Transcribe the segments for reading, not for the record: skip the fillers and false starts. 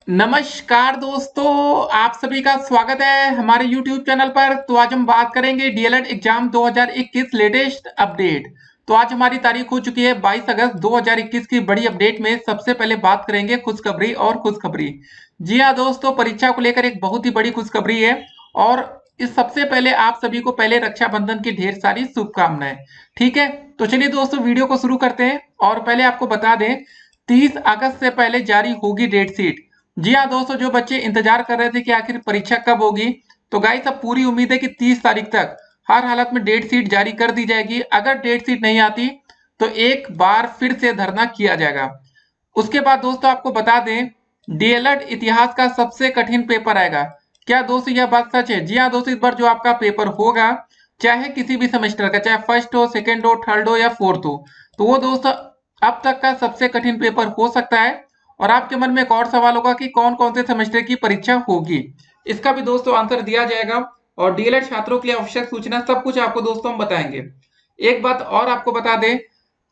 नमस्कार दोस्तों, आप सभी का स्वागत है हमारे YouTube चैनल पर। तो आज हम बात करेंगे डीएलएड एग्जाम 2021 लेटेस्ट अपडेट। तो आज हमारी तारीख हो चुकी है 22 अगस्त 2021 की बड़ी अपडेट में सबसे पहले बात करेंगे खुशखबरी और खुशखबरी। जी हाँ दोस्तों, परीक्षा को लेकर एक बहुत ही बड़ी खुशखबरी है। और इस सबसे पहले आप सभी को पहले रक्षाबंधन की ढेर सारी शुभकामनाएं। ठीक है, तो चलिए दोस्तों वीडियो को शुरू करते हैं। और पहले आपको बता दें, 30 अगस्त से पहले जारी होगी डेट शीट। जी हाँ दोस्तों, जो बच्चे इंतजार कर रहे थे कि आखिर परीक्षा कब होगी, तो गाइस अब पूरी उम्मीद है कि 30 तारीख तक हर हालत में डेट शीट जारी कर दी जाएगी। अगर डेट शीट नहीं आती तो एक बार फिर से धरना किया जाएगा। उसके बाद दोस्तों आपको बता दें, डीएलएड इतिहास का सबसे कठिन पेपर आएगा। क्या दोस्तों यह बात सच है? जी हाँ दोस्तों, इस बार जो आपका पेपर होगा, चाहे किसी भी सेमेस्टर का, चाहे फर्स्ट हो, सेकेंड हो, थर्ड हो या फोर्थ हो, तो वो दोस्तों अब तक का सबसे कठिन पेपर हो सकता है। और आपके मन में एक और सवाल होगा कि कौन कौन से सेमेस्टर की परीक्षा होगी। इसका भी दोस्तों आंसर दिया जाएगा। और डीएलएड छात्रों के लिए आवश्यक सूचना सब कुछ आपको दोस्तों हम बताएंगे। एक बात और आपको बता दें,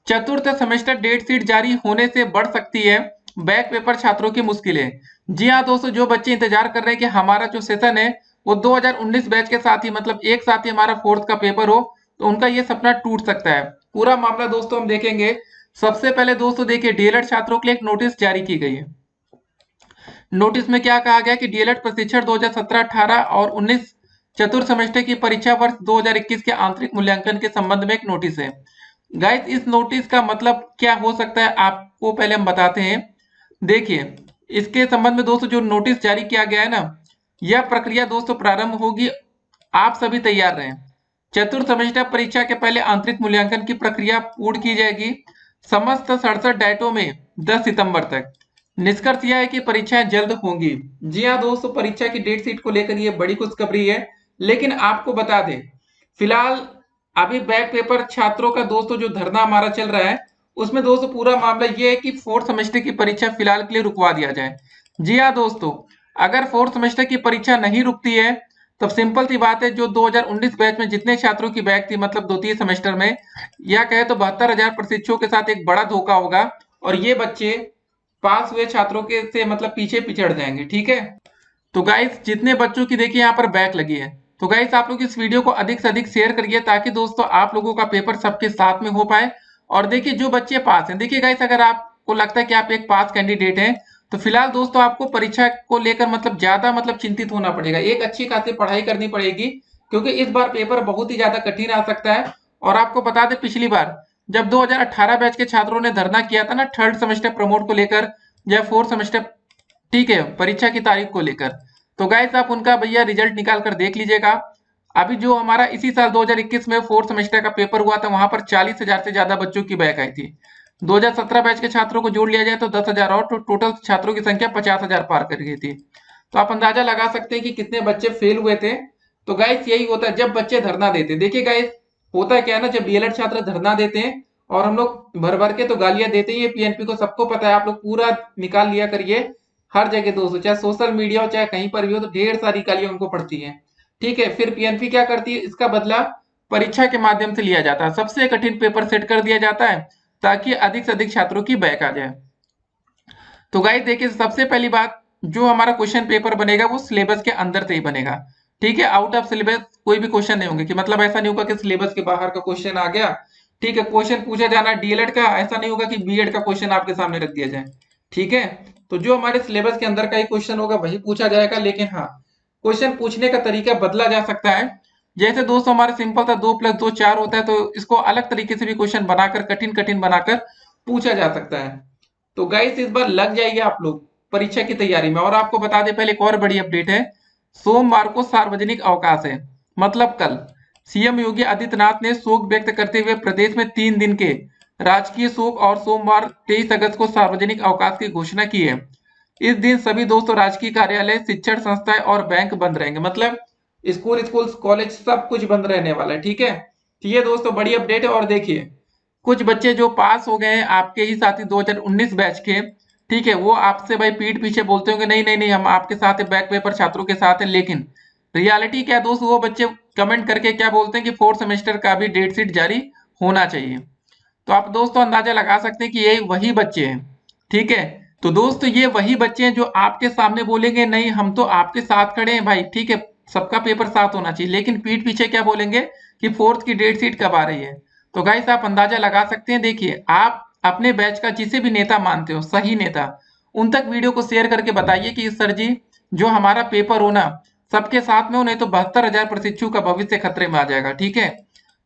चतुर्थ सेमेस्टर डेट शीट जारी होने से बढ़ सकती है बैक पेपर छात्रों की मुश्किलें। जी हाँ दोस्तों, जो बच्चे इंतजार कर रहे हैं कि हमारा जो सेशन है वो 2019 बैच के साथ ही, मतलब एक साथ ही हमारा फोर्थ का पेपर हो, तो उनका ये सपना टूट सकता है। पूरा मामला दोस्तों हम देखेंगे। सबसे पहले दोस्तों देखिए, डीएलएड छात्रों के लिए एक नोटिस जारी की गई है। नोटिस में क्या कहा गया कि डीएलएड प्रशिक्षण 2017-18 और 19 चतुर्थ सेमेस्टर की परीक्षा वर्ष 2021 के आंतरिक मूल्यांकन के संबंध में एक नोटिस है। गाइस, इस नोटिस का मतलब क्या हो सकता है आपको पहले हम बताते हैं। देखिए, इसके संबंध में दोस्तों जो नोटिस जारी किया गया है ना, यह प्रक्रिया दोस्तों प्रारंभ होगी। आप सभी तैयार रहें। चतुर्थ सेमेस्टर परीक्षा के पहले आंतरिक मूल्यांकन की प्रक्रिया पूर्ण की जाएगी समस्त 67 डाइटों में 10 सितंबर तक। निष्कर्ष यह है कि परीक्षाएं जल्द होंगी। जी हाँ दोस्तों, परीक्षा की डेट शीट को लेकर ये बड़ी खुशखबरी है। लेकिन आपको बता दें, फिलहाल अभी बैक पेपर छात्रों का दोस्तों जो धरना हमारा चल रहा है, उसमें दोस्तों पूरा मामला ये है कि फोर्थ सेमेस्टर की परीक्षा फिलहाल के लिए रुकवा दिया जाए। जी हाँ दोस्तों, अगर फोर्थ सेमेस्टर की परीक्षा नहीं रुकती है, तब सिंपल सी बात है, जो 2019 बैच में जितने छात्रों की बैक थी, मतलब द्वितीय सेमेस्टर में, या कहे तो 72,000 प्रशिक्षुओं के साथ एक बड़ा धोखा होगा। और ये बच्चे पास हुए छात्रों के से मतलब पीछे पिछड़ जाएंगे। ठीक है, तो गाइस जितने बच्चों की देखिए यहाँ पर बैक लगी है, तो गाइस आप लोग इस वीडियो को अधिक से अधिक शेयर करिए, ताकि दोस्तों आप लोगों का पेपर सबके साथ में हो पाए। और देखिए जो बच्चे पास हैं, देखिए गाइस अगर आपको लगता है कि आप एक पास कैंडिडेट हैं, तो फिलहाल दोस्तों आपको परीक्षा को लेकर मतलब ज्यादा मतलब चिंतित होना पड़ेगा। एक अच्छी खासी पढ़ाई करनी पड़ेगी, क्योंकि इस बार पेपर बहुत ही ज्यादा कठिन आ सकता है। और आपको बता दें, पिछली बार जब 2018 बैच के छात्रों ने धरना किया था ना, थर्ड सेमेस्टर प्रमोट को लेकर या फोर्थ सेमेस्टर, ठीक है, परीक्षा की तारीख को लेकर, तो गाइस आप उनका भैया रिजल्ट निकाल कर देख लीजिएगा। अभी जो हमारा इसी साल 2021 में फोर्थ सेमेस्टर का पेपर हुआ था, वहां पर 40,000 से ज्यादा बच्चों की बैक आई थी। 2017 बैच के छात्रों को जोड़ लिया जाए तो 10,000 और, तो टोटल छात्रों की संख्या 50,000 पार कर गई थी। तो आप अंदाजा लगा सकते हैं कि कितने बच्चे फेल हुए थे। तो गाइस यही होता है जब बच्चे धरना देते हैं। देखिए गाइस, होता क्या है ना, जब डीएलएड छात्र धरना देते हैं और हम लोग भर भर के तो गालियां देते ही है, पीएनपी को सबको पता है। आप लोग पूरा निकाल लिया करिए, हर जगह दोस्तों, चाहे सोशल मीडिया हो चाहे कहीं पर भी हो, तो ढेर सारी गालियां उनको पड़ती हैं। ठीक है, फिर पीएनपी क्या करती है, इसका बदला परीक्षा के माध्यम से लिया जाता है। सबसे कठिन पेपर सेट कर दिया जाता है ताकि अधिक से अधिक छात्रों की बैक आ जाए। तो गाइस देखिए, सबसे पहली बात, जो हमारा क्वेश्चन पेपर बनेगा वो सिलेबस के अंदर से ही बनेगा। ठीक है, आउट ऑफ सिलेबस कोई भी क्वेश्चन नहीं होंगे, कि मतलब ऐसा नहीं होगा कि सिलेबस के बाहर का क्वेश्चन आ गया। ठीक है, क्वेश्चन पूछा जाना डीएलएड का, ऐसा नहीं होगा कि बीएड का क्वेश्चन आपके सामने रख दिया जाए। ठीक है, तो जो हमारे सिलेबस के अंदर का ही क्वेश्चन होगा वही पूछा जाएगा। लेकिन हाँ, क्वेश्चन पूछने का तरीका बदला जा सकता है। जैसे दोस्तों हमारे सिंपल था 2+2 4 होता है, तो इसको अलग तरीके से भी क्वेश्चन बनाकर, कठिन कठिन बनाकर पूछा जा सकता है। तो गाइस इस बार लग जाइए आप लोग परीक्षा की तैयारी में। और आपको बता दें, पहले एक और बड़ी अपडेट है, सोमवार को सार्वजनिक अवकाश है। मतलब कल सीएम योगी आदित्यनाथ ने शोक व्यक्त करते हुए प्रदेश में 3 दिन के राजकीय शोक और सोमवार 23 अगस्त को सार्वजनिक अवकाश की घोषणा की है। इस दिन सभी दोस्तों राजकीय कार्यालय, शिक्षण संस्थाएं और बैंक बंद रहेंगे। मतलब स्कूल कॉलेज सब कुछ बंद रहने वाला है। ठीक है, तो ये दोस्तों बड़ी अपडेट है। और देखिए, कुछ बच्चे जो पास हो गए हैं आपके ही साथी 2019 बैच के, ठीक है, वो आपसे भाई पीठ पीछे बोलते होंगे नहीं नहीं नहीं हम आपके साथ है, बैक पेपर छात्रों के साथ है। लेकिन रियलिटी क्या दोस्त, वो बच्चे कमेंट करके क्या बोलते हैं कि फोर्थ सेमेस्टर का भी डेट शीट जारी होना चाहिए। तो आप दोस्तों अंदाजा लगा सकते हैं कि ये वही बच्चे हैं। ठीक है, तो दोस्तों ये वही बच्चे हैं जो आपके सामने बोलेंगे नहीं हम तो आपके साथ खड़े हैं भाई, ठीक है, सबका पेपर साथ होना चाहिए, लेकिन पीठ पीछे क्या बोलेंगे कि फोर्थ की डेट शीट कब आ रही है। तो गाइस आप अंदाजा लगा सकते हैं। देखिए आप अपने बैच का जिसे भी नेता मानते हो, सही नेता, उन तक वीडियो को शेयर करके बताइए कि सर जी जो हमारा पेपर हो ना सबके साथ में हो, नहीं तो 72,000 प्रशिक्षु का भविष्य खतरे में आ जाएगा, ठीक है।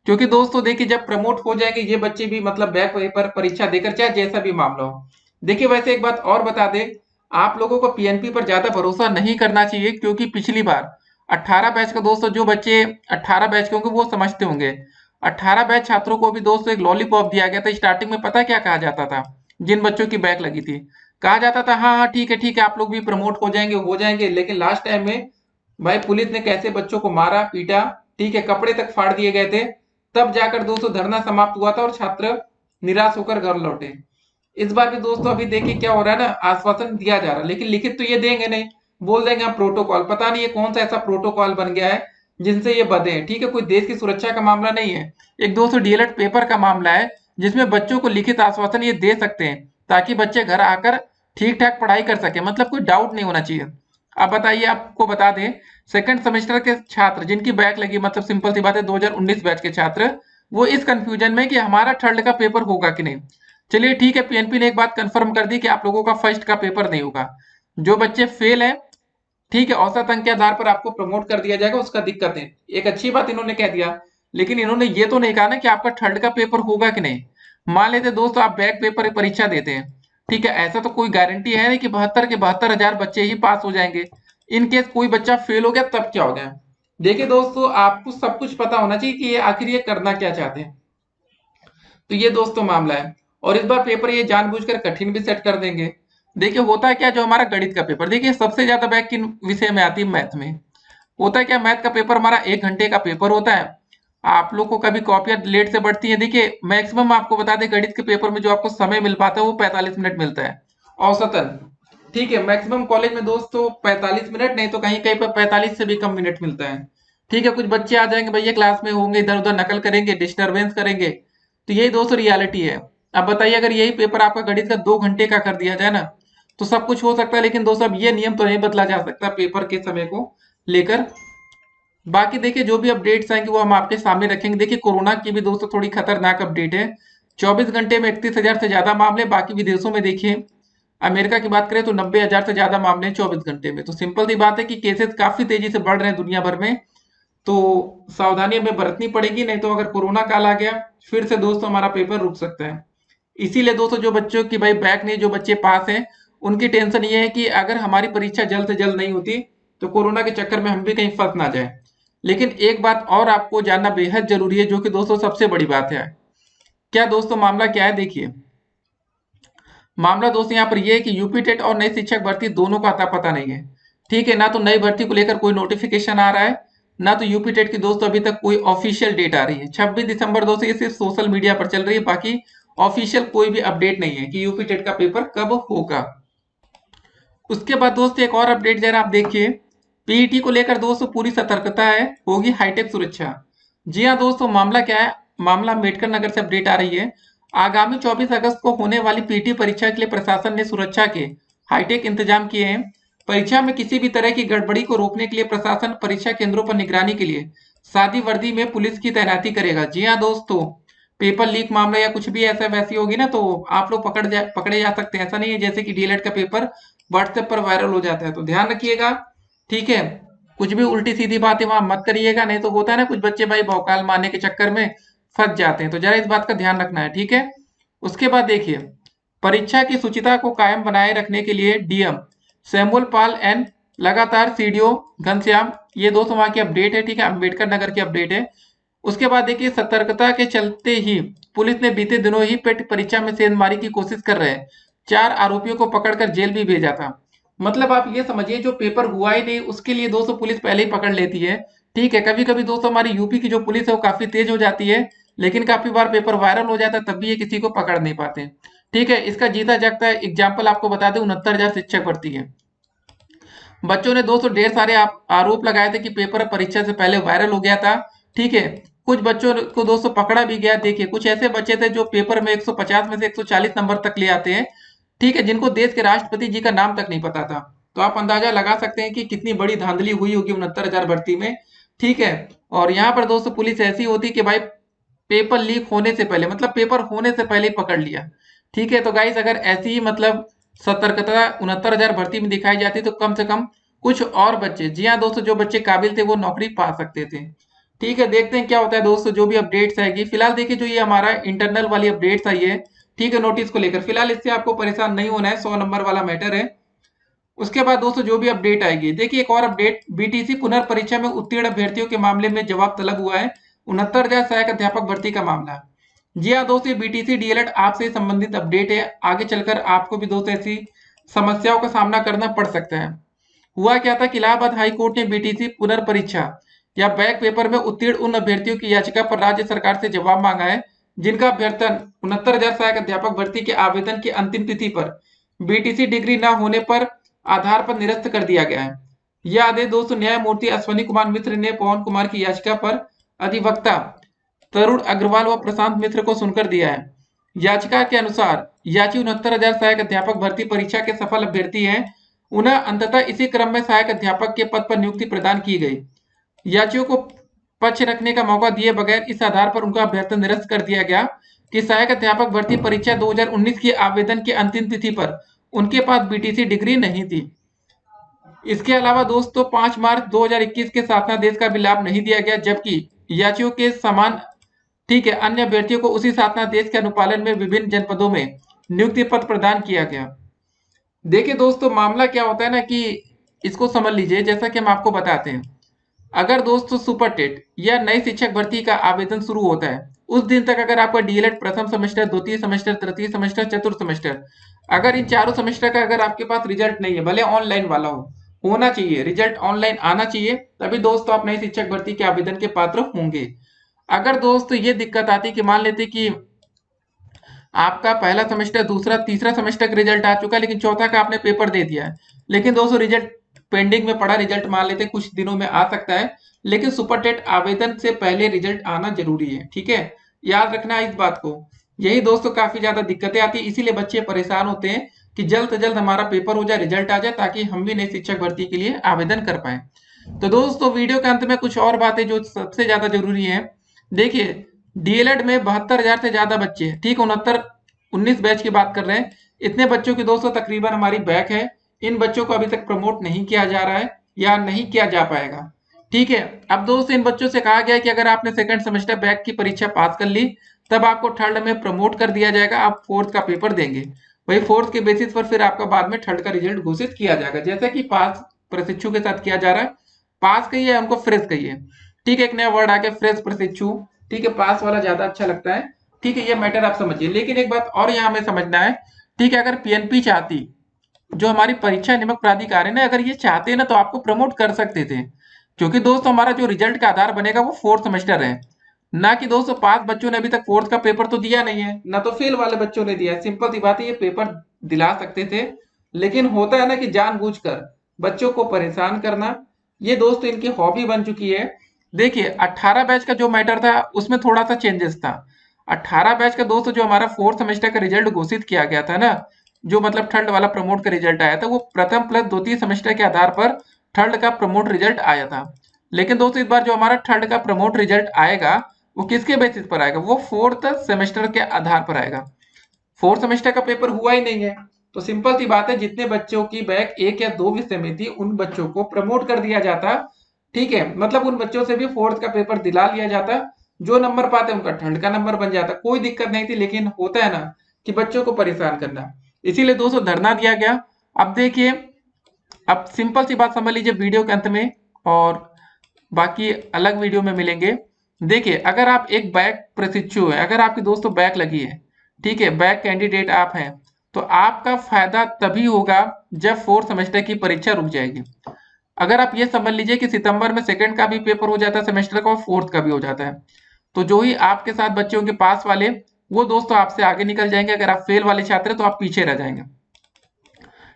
क्योंकि दोस्तों देखिए जब प्रमोट हो जाएंगे ये बच्चे भी, मतलब बैक पेपर परीक्षा देकर, चाहे जैसा भी मामला हो। देखिए वैसे एक बात और बता दें, आप लोगों को पीएनपी पर ज्यादा भरोसा नहीं करना चाहिए, क्योंकि पिछली बार 18 बैच का दोस्तों, जो बच्चे 18 बैच के होंगे वो समझते होंगे, 18 बैच छात्रों को भी दोस्तों एक लॉलीपॉप दिया गया था। स्टार्टिंग में पता क्या कहा जाता था, जिन बच्चों की बैक लगी थी, कहा जाता था हाँ हाँ ठीक है आप लोग भी प्रमोट हो जाएंगे। लेकिन लास्ट टाइम में भाई पुलिस ने कैसे बच्चों को मारा पीटा, ठीक है, कपड़े तक फाड़ दिए गए थे, तब जाकर दोस्तों धरना समाप्त हुआ था और छात्र निराश होकर घर लौटे। इस बार भी दोस्तों अभी देखिए क्या हो रहा है ना, आश्वासन दिया जा रहा है लेकिन लिखित तो ये देंगे नहीं, बोल देंगे हम प्रोटोकॉल। पता नहीं ये कौन सा ऐसा प्रोटोकॉल बन गया है जिनसे ये बंधे हैं, ठीक है, कोई देश की सुरक्षा का मामला नहीं है, एक दोस्तों डीएलएड पेपर का मामला है, जिसमें बच्चों को लिखित आश्वासन ये दे सकते हैं ताकि बच्चे घर आकर ठीक ठाक पढ़ाई कर सके, मतलब कोई डाउट नहीं होना चाहिए। अब बताइए, आपको बता दें सेकंड सेमेस्टर के छात्र जिनकी बैक लगी, मतलब सिंपल सी बात है 2019 बैच के छात्र, वो इस कंफ्यूजन में कि हमारा थर्ड का पेपर होगा कि नहीं। चलिए ठीक है, पीएनपी ने एक बात कंफर्म कर दी कि आप लोगों का फर्स्ट का पेपर नहीं होगा। जो बच्चे फेल है, ठीक है, औसत अंक के आधार पर आपको प्रमोट कर दिया जाएगा, उसका दिक्कत नहीं। एक अच्छी बात इन्होंने कह दिया, लेकिन इन्होंने ये तो नहीं कहा ना कि आपका थर्ड का पेपर होगा कि नहीं। मान लेते दोस्तों आप बैक पेपर परीक्षा देते हैं, ठीक है, ऐसा तो कोई गारंटी है नहीं कि 72 के 72,000 बच्चे ही पास हो जाएंगे। इन केस कोई बच्चा फेल हो गया तब क्या हो गया। देखिए दोस्तों आपको सब कुछ पता होना चाहिए कि ये आखिर ये करना क्या चाहते हैं। तो ये दोस्तों मामला है, और इस बार पेपर ये जानबूझकर कठिन भी सेट कर देंगे। देखिए होता है क्या, जो हमारा गणित का पेपर, देखिए सबसे ज्यादा बैक किन विषय में आती है, मैथ में। होता है क्या, मैथ का पेपर हमारा 1 घंटे का पेपर होता है। आप लोग को कभी कॉपियां लेट से बढ़ती है, देखिए मैक्सिमम आपको बता दें गणित के पेपर में जो आपको समय मिल पाता है वो 45 मिनट मिलता है औसतन, ठीक है। मैक्सिमम कॉलेज में दोस्तों 45 मिनट, नहीं तो कहीं कहीं पर 45 से भी कम मिनट मिलता है, ठीक है। कुछ बच्चे आ जाएंगे भैया क्लास में, होंगे इधर उधर नकल करेंगे, डिस्टरबेंस करेंगे, तो यही दोस्तों रियलिटी है। अब बताइए अगर यही पेपर आपका गणित का 2 घंटे का कर दिया जाए ना, तो सब कुछ हो सकता है। लेकिन दोस्तों अब ये नियम तो नहीं बदला जा सकता पेपर के समय को लेकर। बाकी देखिए जो भी अपडेट्स आएंगे वो हम आपके सामने रखेंगे। देखिए कोरोना की भी दोस्तों थोड़ी खतरनाक अपडेट है, 24 घंटे में 31,000 से ज्यादा मामले। बाकी विदेशों में देखिए, अमेरिका की बात करें तो 90,000 से ज्यादा मामले 24 घंटे में। तो सिंपल सी बात है कि केसेस काफी तेजी से बढ़ रहे हैं दुनिया भर में, तो सावधानी हमें बरतनी पड़ेगी, नहीं तो अगर कोरोना काल आ गया फिर से दोस्तों हमारा पेपर रुक सकता है। इसीलिए दोस्तों जो बच्चों की भाई बैक नहीं, जो बच्चे पास हैं, उनकी टेंशन ये है कि अगर हमारी परीक्षा जल्द से जल्द नहीं होती तो कोरोना के चक्कर में हम भी कहीं फंस ना जाए। लेकिन एक बात और आपको जानना बेहद जरूरी है, जो कि दोस्तों सबसे बड़ी बात है। क्या दोस्तों मामला क्या है, देखिए मामला दोस्तों यहाँ पर यह है कि यूपी टेट और नई शिक्षक भर्ती दोनों का अता पता नहीं है, ठीक है। ना तो नई भर्ती को लेकर कोई नोटिफिकेशन आ रहा है, ना तो यूपी टेट की दोस्तों अभी तक कोई ऑफिशियल डेट आ रही है। 26 दिसंबर दोस्तों ये सिर्फ सोशल मीडिया पर चल रही है, बाकी ऑफिशियल कोई भी अपडेट नहीं है कि यूपी टेट का पेपर कब होगा। उसके बाद दोस्तों एक और अपडेट जरा आप देखिए, पीईटी को लेकर दोस्तों पूरी सतर्कता है, होगी हाईटेक सुरक्षा। जी हाँ दोस्तों, मामला क्या है, मामला अम्बेडकर नगर से अपडेट आ रही है। आगामी 24 अगस्त को होने वाली पीटी परीक्षा के लिए प्रशासन ने सुरक्षा के हाईटेक इंतजाम किए हैं। परीक्षा में किसी भी तरह की गड़बड़ी को रोकने के लिए प्रशासन परीक्षा केंद्रों पर निगरानी के लिए सादी वर्दी में पुलिस की तैनाती करेगा। जी हाँ दोस्तों, पेपर लीक मामला या कुछ भी ऐसा वैसी होगी ना तो आप लोग पकड़े जा सकते हैं। ऐसा नहीं है जैसे कि डीएलएड का पेपर व्हाट्सएप पर वायरल हो जाता है, तो ध्यान रखिएगा, ठीक है। कुछ भी उल्टी सीधी बातें वहां मत करिएगा, नहीं तो होता है ना कुछ बच्चे भाई भौकाल मारने के चक्कर में फंस जाते हैं, तो जरा इस बात का ध्यान रखना है, ठीक है। उसके बाद देखिए, परीक्षा की शुचिता को कायम बनाए रखने के लिए डीएम सैमुअल पाल एंड लगातार सीडीओ घनश्याम, ये दोस्तों वहां की अपडेट है, ठीक है, अम्बेडकर नगर की अपडेट है। उसके बाद देखिए, सतर्कता के चलते ही पुलिस ने बीते दिनों ही पेट परीक्षा में सेंधमारी की कोशिश कर रहे 4 आरोपियों को पकड़कर जेल भी भेजा था। मतलब आप ये समझिए जो पेपर हुआ ही नहीं उसके लिए दोस्तों पुलिस पहले ही पकड़ लेती है, ठीक है। कभी कभी दोस्तों हमारी यूपी की जो पुलिस है वो काफी तेज हो जाती है, लेकिन काफी बार पेपर वायरल हो जाता है तब भी ये किसी को पकड़ नहीं पाते, ठीक है। इसका जीता जागता एग्जाम्पल आपको बता दें, 69,000 शिक्षक भर्ती है। बच्चों ने दोस्तों ढेर सारे आरोप लगाए थे कि पेपर परीक्षा से पहले वायरल हो गया था, ठीक है। कुछ बच्चों को दोस्तों पकड़ा भी गया। देखिए कुछ ऐसे बच्चे थे जो पेपर में 150 में से 140 नंबर तक ले आते हैं, ठीक है, जिनको देश के राष्ट्रपति जी का नाम तक नहीं पता था। तो आप अंदाजा लगा सकते हैं कि कितनी बड़ी धांधली हुई होगी 69,000 भर्ती में। ठीक है, और यहाँ पर दोस्तों पुलिस ऐसी होती कि भाई पेपर लीक होने से पहले, मतलब पेपर होने से पहले ही पकड़ लिया। ठीक है, तो गाइस अगर ऐसी ही मतलब सतर्कता 69,000 भर्ती में दिखाई जाती तो कम से कम कुछ और बच्चे, जी हाँ दोस्तों, जो बच्चे काबिल थे वो नौकरी पा सकते थे। ठीक है, देखते हैं क्या होता है दोस्तों, जो भी अपडेट्स आएगी। फिलहाल देखिए, जो ये हमारा इंटरनल वाली अपडेट्स आई है, ठीक है, नोटिस को लेकर, फिलहाल इससे आपको परेशान नहीं होना है, 100 नंबर वाला मैटर है। उसके बाद दोस्तों जो भी अपडेट आएगी, देखिए एक और अपडेट, बीटीसी पुनर्परीक्षा में उत्तीर्ण अभ्यर्थियों के मामले में जवाब तलब हुआ है। 69,000 सहायक अध्यापक भर्ती का मामला। जी हाँ दोस्तों, बीटीसी डीएलएड आपसे संबंधित अपडेट है। आगे चलकर आपको भी दोस्तों ऐसी समस्याओं का सामना करना पड़ सकता है। हुआ क्या था कि इलाहाबाद हाईकोर्ट ने बीटीसी पुनर्परीक्षा या बैक पेपर में उत्तीर्ण उन अभ्यर्थियों की याचिका पर राज्य सरकार से जवाब मांगा है जिनका अभ्यर्थन 69,000 सहायक अध्यापक भर्ती के आवेदन की अंतिम तिथि पर बीटीसी डिग्री न होने पर आधार पर निरस्त कर दिया गया है। यह आदेश दोस्तों न्यायमूर्ति अश्वनी कुमार मिश्र ने पवन कुमार की याचिका पर अधिवक्ता तरुण अग्रवाल व प्रशांत मिश्र को सुनकर दिया है। याचिका के अनुसार याची 69,000 सहायक अध्यापक भर्ती परीक्षा के सफल अभ्यर्थी हैं। उन्हें अंततः इसी क्रम में सहायक अध्यापक के पद पर नियुक्ति प्रदान की गई। याचियों को पक्ष रखने का मौका दिए बगैर इस आधार पर उनका अभ्यर्थन निरस्त कर दिया गया कि सहायक अध्यापक भर्ती परीक्षा 2019 की आवेदन की अंतिम तिथि पर उनके पास बीटीसी डिग्री नहीं थी। इसके अलावा दोस्तों 5 मार्च 2021 के शासनादेश का भी लाभ नहीं दिया गया, जबकि याचियों के समान, ठीक है, अन्य अभ्यर्थियों को उसी शासनादेश के अनुपालन में विभिन्न जनपदों में नियुक्ति पत्र प्रदान किया गया। देखिए दोस्तों मामला क्या होता है ना कि इसको समझ लीजिए, जैसा कि हम आपको बताते हैं, अगर दोस्तों सुपर टेट या नई शिक्षक भर्ती का आवेदन शुरू होता है, उस दिन तक अगर आपका डीएलएड प्रथम सेमेस्टर, द्वितीय सेमेस्टर, तृतीय सेमेस्टर, चतुर्थ सेमेस्टर, अगर इन चारों सेमेस्टर का अगर आपके पास रिजल्ट नहीं है, भले ऑनलाइन वाला होना चाहिए, रिजल्ट ऑनलाइन आना चाहिए, तभी दोस्तों आप नई शिक्षक भर्ती के आवेदन के पात्र होंगे। अगर दोस्तों ये दिक्कत आती कि मान लेते कि आपका पहला सेमेस्टर, दूसरा, तीसरा सेमेस्टर का रिजल्ट आ चुका है, लेकिन चौथा का आपने पेपर दे दिया है, लेकिन दोस्तों रिजल्ट पेंडिंग में पड़ा, रिजल्ट मान लेते कुछ दिनों में आ सकता है, लेकिन सुपर टेट आवेदन से पहले रिजल्ट आना जरूरी है। ठीक है, याद रखना इस बात को। यही दोस्तों काफी ज्यादा दिक्कतें आती है, इसीलिए बच्चे परेशान होते हैं कि जल्द से जल्द हमारा पेपर हो जाए, रिजल्ट आ जाए, ताकि हम भी नई शिक्षक भर्ती के लिए आवेदन कर पाए। तो दोस्तों वीडियो के अंत में कुछ और बातें जो सबसे ज्यादा जरूरी है। देखिए डीएलएड में 72,000 से ज्यादा बच्चे हैं, ठीक, 19 बैच की बात कर रहे हैं। इतने बच्चों की दोस्तों तकरीबन हमारी बैक है। इन बच्चों को अभी तक प्रमोट नहीं किया जा रहा है या नहीं किया जा पाएगा। ठीक है, अब दोस्तों इन बच्चों से कहा गया है कि अगर आपने सेकंड सेमेस्टर बैक की परीक्षा पास कर ली, तब आपको थर्ड में प्रमोट कर दिया जाएगा, आप फोर्थ का पेपर देंगे। वही फोर्थ के बेसिस पर फिर आपका बाद में थर्ड का रिजल्ट घोषित किया जाएगा, जैसे कि पास प्रशिक्षु के साथ किया जा रहा है। पास कहिए, हमको फ्रेश कहिए। ठीक है, एक नया वर्ड आ गया, फ्रेश प्रशिक्षु। ठीक है, पास वाला ज्यादा अच्छा लगता है। ठीक है, ये मैटर आप समझिए। लेकिन एक बात और यहाँ हमें समझना है, ठीक है, अगर पीएनपी चाहती, जो हमारी परीक्षा नियामक प्राधिकार है ना, अगर ये चाहते ना तो आपको प्रमोट कर सकते थे, क्योंकि दोस्तों हमारा जो रिजल्ट का आधार बनेगा वो फोर्थ सेमेस्टर है, ना कि दोस्तों 5 बच्चों ने अभी तक फोर्थ का पेपर तो दिया नहीं है, ना तो फेल वाले बच्चों ने दिया है। सिंपल सी बात है, ये पेपर दिला सकते थे, लेकिन होता है ना कि जानबूझकर बच्चों को परेशान करना, ये दोस्तों इनकी हॉबी बन चुकी है। देखिए 18 बैच का जो मैटर था उसमें थोड़ा सा चेंजेस था। 18 बैच का दोस्तों जो हमारा फोर्थ सेमेस्टर का रिजल्ट घोषित किया गया था ना, जो मतलब थर्ड वाला प्रमोट का रिजल्ट आया था, वो प्रथम प्लस द्वितीय सेमेस्टर के आधार पर थर्ड का प्रमोट रिजल्ट आया था। लेकिन दोस्तों इस बार जो हमारा थर्ड का प्रमोट रिजल्ट आएगा वो किसके बेसिस पर आएगा, वो फोर्थ सेमेस्टर के आधार पर आएगा। फोर्थ सेमेस्टर का पेपर हुआ ही नहीं है, तो सिंपल सी बात है, जितने बच्चों की बैक 1 या 2 विषय में थी उन बच्चों को प्रमोट कर दिया जाता। ठीक है, मतलब उन बच्चों से भी फोर्थ का पेपर दिला लिया जाता, जो नंबर पाते उनका थर्ड का नंबर बन जाता, कोई दिक्कत नहीं थी। लेकिन होता है ना कि बच्चों को परेशान करना, इसीलिए दोस्तों धरना दिया गया। अब देखिए, अब सिंपल सी बात समझ लीजिए वीडियो के अंत में, और बाकी अलग वीडियो में मिलेंगे। देखिए अगर आप एक बैक प्रशिक्षु है, अगर आपकी दोस्तों बैक लगी है, ठीक है, बैक कैंडिडेट आप हैं, तो आपका फायदा तभी होगा जब फोर्थ सेमेस्टर की परीक्षा रुक जाएगी। अगर आप ये समझ लीजिए कि सितंबर में सेकंड का भी पेपर हो जाता है सेमेस्टर का, और फोर्थ का भी हो जाता है, तो जो ही आपके साथ बच्चे होंगे पास वाले, वो दोस्तों आपसे आगे निकल जाएंगे। अगर आप फेल वाले छात्र हैं तो आप पीछे रह जाएंगे।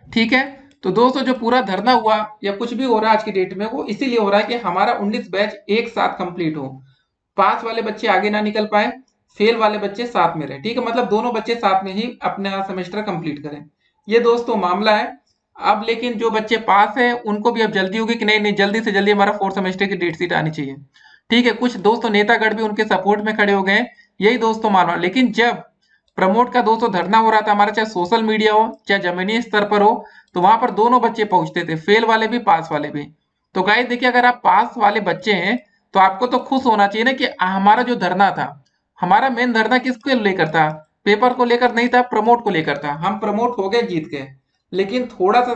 ठीक है, तो दोस्तों जो पूरा धरना हुआ या कुछ भी हो रहा है आज की डेट में, वो इसीलिए हो रहा है कि हमारा 19 बैच एक साथ कंप्लीट हो, पास वाले बच्चे आगे ना निकल पाए, फेल वाले बच्चे साथ में रहे। ठीक है, मतलब दोनों बच्चे साथ में ही अपना सेमेस्टर कंप्लीट करें, ये दोस्तों मामला है। अब लेकिन जो बच्चे पास है उनको भी अब जल्दी होगी कि नहीं नहीं, जल्दी से जल्दी हमारा फोर्थ सेमेस्टर की डेट शीट आनी चाहिए। ठीक है, कुछ दोस्तों नेतागढ़ भी उनके सपोर्ट में खड़े हो गए, यही दोस्तों मालूम है। लेकिन जब प्रमोट का दोस्तों धरना हो रहा था हमारा, चाहे सोशल मीडिया हो चाहे जमीनी स्तर पर हो, तो वहां पर दोनों बच्चे पहुंचते थे, फेल वाले भी पास वाले भी। तो गाइस देखिए, अगर आप पास वाले बच्चे हैं तो आपको तो खुश होना चाहिए ना कि हमारा जो धरना था, हमारा मेन धरना किसको लेकर था? पेपर को लेकर नहीं था, प्रमोट को लेकर था। हम प्रमोट हो गए, जीत गए। लेकिन थोड़ा सा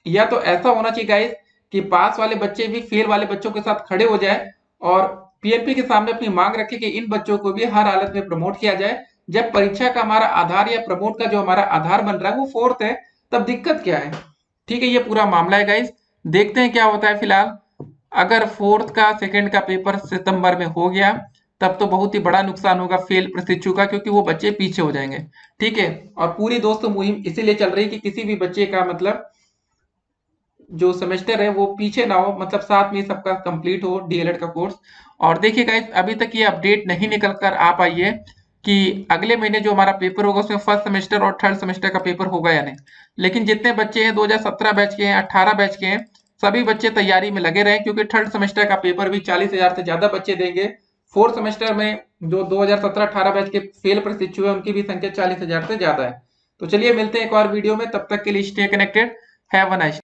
या तो ऐसा होना चाहिए गाइस कि पास वाले बच्चे भी फेल वाले बच्चों के साथ खड़े हो जाए और पीएनपी के सामने अपनी मांग रखे कि इन बच्चों को भी हर हालत में प्रमोट किया जाए। जब परीक्षा का हमारा आधार या प्रमोट का जो हमारा आधार बन रहा है वो फोर्थ है, तब दिक्कत क्या है? ठीक है, ये पूरा मामला है गाइस। देखते हैं क्या होता है। फिलहाल अगर फोर्थ का सेकंड का पेपर सितंबर में हो गया, तब तो बहुत ही बड़ा नुकसान होगा फेल प्रशिक्षु का, क्योंकि वो बच्चे पीछे हो जाएंगे। ठीक है, और पूरी दोस्तों मुहिम इसीलिए चल रही है कि किसी भी बच्चे का मतलब जो सेमेस्टर है वो पीछे ना हो, मतलब साथ में सबका कंप्लीट हो डीएलएड का कोर्स। और देखिए गाइस, अभी तक ये अपडेट नहीं निकल कर आ पाई है कि अगले महीने जो हमारा पेपर होगा उसमें फर्स्ट सेमेस्टर और थर्ड सेमेस्टर का पेपर होगा या नहीं। लेकिन जितने बच्चे हैं 2017 बैच के हैं, 18 बैच के हैं, सभी बच्चे तैयारी में लगे रहे, क्योंकि थर्ड सेमेस्टर का पेपर भी 40,000 से ज्यादा बच्चे देंगे। फोर्थ सेमेस्टर में जो 2017-18 बैच के फेल प्रशिक्षु है उनकी भी संख्या 40,000 से ज्यादा है। तो चलिए मिलते हैं एक और वीडियो में, तब तक के लिए stay connected. Have a nice